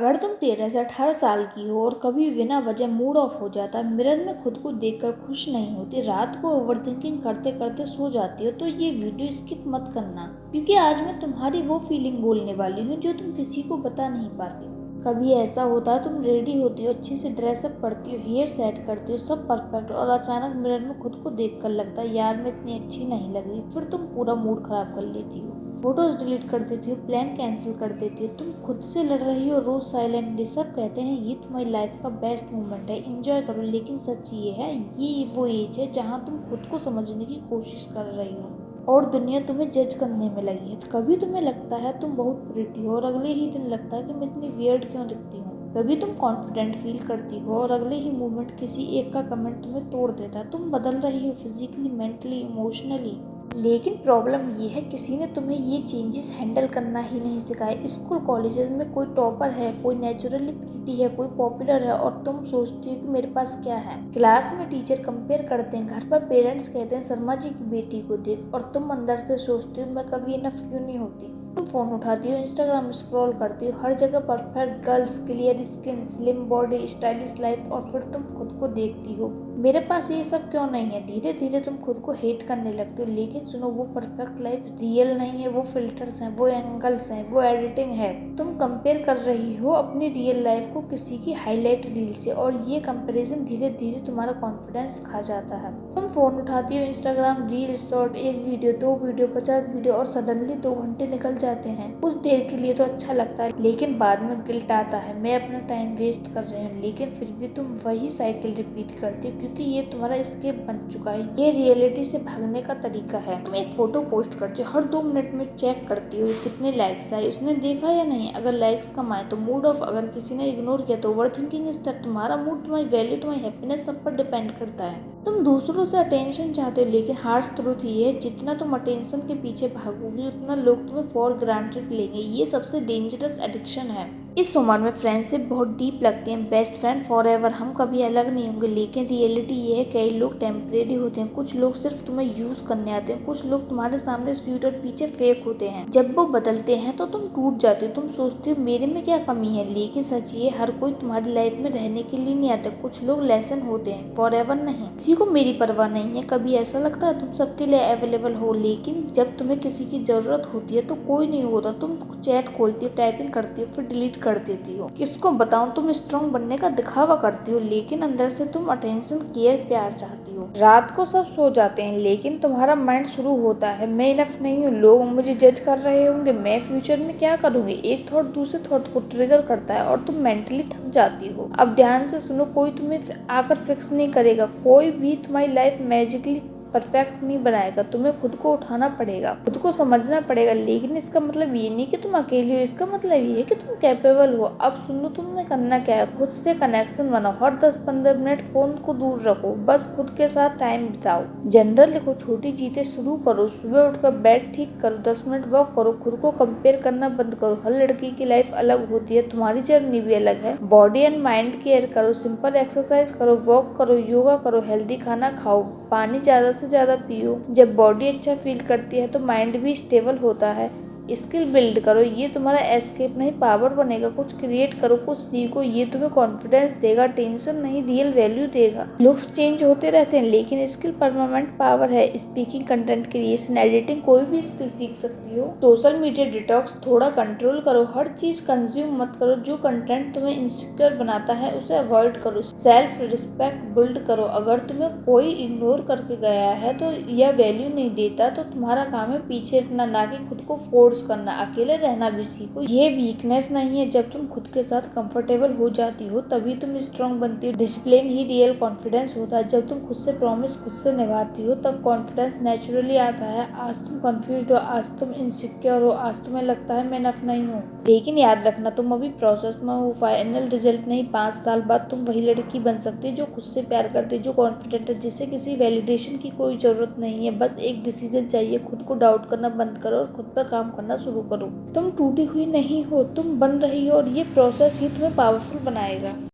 अगर तुम 13 से 18 साल की हो और कभी बिना वजह मूड ऑफ हो जाता, मिरर में खुद को देखकर खुश नहीं होती, रात को ओवरथिंकिंग करते करते सो जाती हो, तो ये वीडियो स्किप मत करना, क्योंकि आज मैं तुम्हारी वो फीलिंग बोलने वाली हूँ जो तुम किसी को बता नहीं पाती। कभी ऐसा होता है, तुम रेडी होती हो, अच्छी से ड्रेसअप करती हो, हेयर सेट करती हो, सब परफेक्ट, और अचानक मिरर में खुद को देखकर लगता है यार मैं इतनी अच्छी नहीं लग रही। फिर तुम पूरा मूड खराब कर लेती हो, फोटोज डिलीट कर देती हो, प्लान कैंसिल कर देती हो, तुम खुद से लड़ रही हो रोज साइलेंटली। सब कहते हैं ये तुम्हारी लाइफ का बेस्ट मोमेंट है, एंजॉय करो, लेकिन सच ये है, ये वो एज है जहाँ तुम खुद को समझने की कोशिश कर रही हो और दुनिया तुम्हें जज करने में लगी है। कभी तुम्हें लगता है तुम बहुत प्रिटी हो और अगले ही दिन लगता है कि मैं इतनी वियर्ड क्यों दिखती हूँ। कभी तुम कॉन्फिडेंट फील करती हो और अगले ही मोमेंट किसी एक का कमेंट तुम्हें तोड़ देता है। तुम बदल रही हो फिजिकली, मेंटली, इमोशनली, लेकिन प्रॉब्लम ये है किसी ने तुम्हें ये चेंजेस हैंडल करना ही नहीं सिखाए। स्कूल कॉलेजेस में कोई टॉपर है, कोई नेचुरली प्रिटी है, कोई पॉपुलर है, और तुम सोचती हो कि मेरे पास क्या है। क्लास में टीचर कंपेयर करते हैं, घर पर पेरेंट्स कहते हैं शर्मा जी की बेटी को देख, और तुम अंदर से सोचती हो मैं कभी इनफ क्यों नहीं होती। तुम फोन उठाती हो, इंस्टाग्राम स्क्रॉल करती हो, हर जगह perfect girls, clear skin, slim body, stylish life, और फिर तुम खुद को देखती हो मेरे पास ये सब क्यों नहीं है। धीरे धीरे तुम खुद को हेट करने लगते हो। लेकिन सुनो, वो परफेक्ट लाइफ रियल नहीं है, वो फिल्टर्स हैं, वो एंगल्स हैं, वो एडिटिंग है। तुम कंपेयर कर रही हो अपनी रियल लाइफ को किसी की हाईलाइट रील से, और ये कंपैरिजन धीरे धीरे तुम्हारा कॉन्फिडेंस खा जाता है। तुम फोन उठाती हो, इंस्टाग्राम रील, शॉर्ट, एक वीडियो, 2 वीडियो, 50 वीडियो, और सडनली 2 घंटे निकल जाते हैं। कुछ देर के लिए तो अच्छा लगता है, लेकिन बाद में गिल्ट आता है, मैं अपना टाइम वेस्ट कर रही हूँ। लेकिन फिर भी तुम वही साइकिल रिपीट करती हो, क्योंकि ये तुम्हारा एस्केप बन चुका है, ये रियलिटी से भागने का तरीका है। तुम एक फोटो पोस्ट करती हो, हर 2 मिनट में चेक करती हो कितने लाइक्स आए, उसने देखा या नहीं। अगर लाइक्स कम आए तो मूड ऑफ, अगर किसी ने इग्नोर किया तो ओवरथिंकिंग स्टार्ट। तुम्हारा मूड, तुम्हारी वैल्यू, तुम्हारी हैप्पीनेस सब पर डिपेंड करता है। तुम दूसरों से अटेंशन चाहते हो, लेकिन हार्श ट्रूथ ये है, जितना तुम अटेंशन के पीछे भागोगी उतना लोग तुम्हें फॉर ग्रांटेड लेंगे। ये सबसे डेंजरस एडिक्शन है। इस उम्र में फ्रेंडशिप बहुत डीप लगती है, बेस्ट फ्रेंड फॉर एवर, हम कभी अलग नहीं होंगे। लेकिन रियलिटी ये है, कई लोग टेम्परेरी होते हैं, कुछ लोग सिर्फ तुम्हें यूज करने आते हैं, कुछ लोग तुम्हारे सामने स्वीट और पीछे फेक होते हैं। जब वो बदलते हैं तो तुम टूट जाते हो, तुम सोचते हो मेरे में क्या कमी है। लेकिन सच ये, हर कोई तुम्हारी लाइफ में रहने के लिए नहीं आता, कुछ लोग लेसन होते हैं, फॉर एवर नहीं। किसी को मेरी परवाह नहीं है। कभी ऐसा लगता है तुम सबके लिए अवेलेबल हो, लेकिन जब तुम्हें किसी की जरूरत होती है तो कोई नहीं होता। तुम चैट खोलती हो, टाइपिंग करती हो, फिर डिलीट कर देती हो। किसको बताऊं, तुम स्ट्रॉन्ग बनने का दिखावा करती हो, लेकिन अंदर से तुम अटेंशन, केयर, प्यार चाहती हो। रात को सब सो जाते हैं, लेकिन तुम्हारा माइंड शुरू होता है, मैं इनफ नहीं हूँ, लोग मुझे जज कर रहे होंगे, मैं फ्यूचर में क्या करूंगी। एक थॉट दूसरे थॉट को ट्रिगर करता है और तुम मेंटली थक जाती हो। अब ध्यान से सुनो, कोई तुम्हें आकर फिक्स नहीं करेगा, कोई भी तुम्हारी लाइफ मैजिकली परफेक्ट नहीं बनाएगा। तुम्हें खुद को उठाना पड़ेगा, खुद को समझना पड़ेगा। लेकिन इसका मतलब ये नहीं कि तुम अकेली हो, इसका मतलब ये है कि तुम कैपेबल हो। अब सुनो, तुम्हें करना क्या है, खुद से कनेक्शन बनाओ। हर 10-15 मिनट फोन को दूर रखो, बस खुद के साथ टाइम बिताओ। जनरल लिखो, छोटी चीजें शुरू करो, सुबह उठकर बेड ठीक करो, 10 मिनट वॉक करो, खुद को कंपेयर करना बंद करो। हर लड़की की लाइफ अलग होती है, तुम्हारी जर्नी भी अलग है। बॉडी एंड माइंड केयर करो, सिंपल एक्सरसाइज करो, वॉक करो, योगा करो, हेल्दी खाना खाओ, पानी ज्यादा से ज्यादा पियो। जब बॉडी अच्छा फील करती है तो माइंड भी स्टेबल होता है। स्किल बिल्ड करो, ये तुम्हारा एस्केप नहीं, पावर बनेगा। कुछ क्रिएट करो, कुछ सीखो, ये तुम्हें कॉन्फिडेंस देगा, टेंशन नहीं, रियल वैल्यू देगा। लुक्स चेंज होते रहते हैं, लेकिन स्किल परमानेंट पावर है। स्पीकिंग, कंटेंट क्रिएशन, एडिटिंग, कोई भी स्किल सीख सकती हो। सोशल मीडिया डिटॉक्स, थोड़ा कंट्रोल करो, हर चीज कंज्यूम मत करो। जो कंटेंट तुम्हें इनसिक्योर बनाता है उसे अवॉइड करो। सेल्फ रिस्पेक्ट बिल्ड करो, अगर तुम्हें कोई इग्नोर करके गया है तो या वैल्यू नहीं देता तो तुम्हारा काम है पीछे हटना, ना कि खुद को फोर्स करना। अकेले रहना भी सीखो, ये वीकनेस नहीं है। जब तुम खुद के साथ कंफर्टेबल हो जाती हो तभी तुम स्ट्रांग बनती हो। डिसिप्लिन ही रियल कॉन्फिडेंस होता है। जब तुम खुद से प्रॉमिस खुद से निभाती हो तब कॉन्फिडेंस नेचुरली आता है। आज तुम कंफ्यूज हो, आज तुम इनसिक्योर हो, आज तुम्हें लगता है मैं इनफ नहीं हूँ, लेकिन याद रखना तुम अभी प्रोसेस में हो, फाइनल रिजल्ट नहीं। 5 साल बाद तुम वही लड़की बन सकती है जो खुद से प्यार करती है, जो कॉन्फिडेंट है, जिसे किसी वैलिडेशन की कोई जरूरत नहीं है। बस एक डिसीजन चाहिए, खुद को डाउट करना बंद करो और खुद पर काम करना शुरू करो। तुम टूटी हुई नहीं हो, तुम बन रही हो, और ये प्रोसेस ही तुम्हें पावरफुल बनाएगा।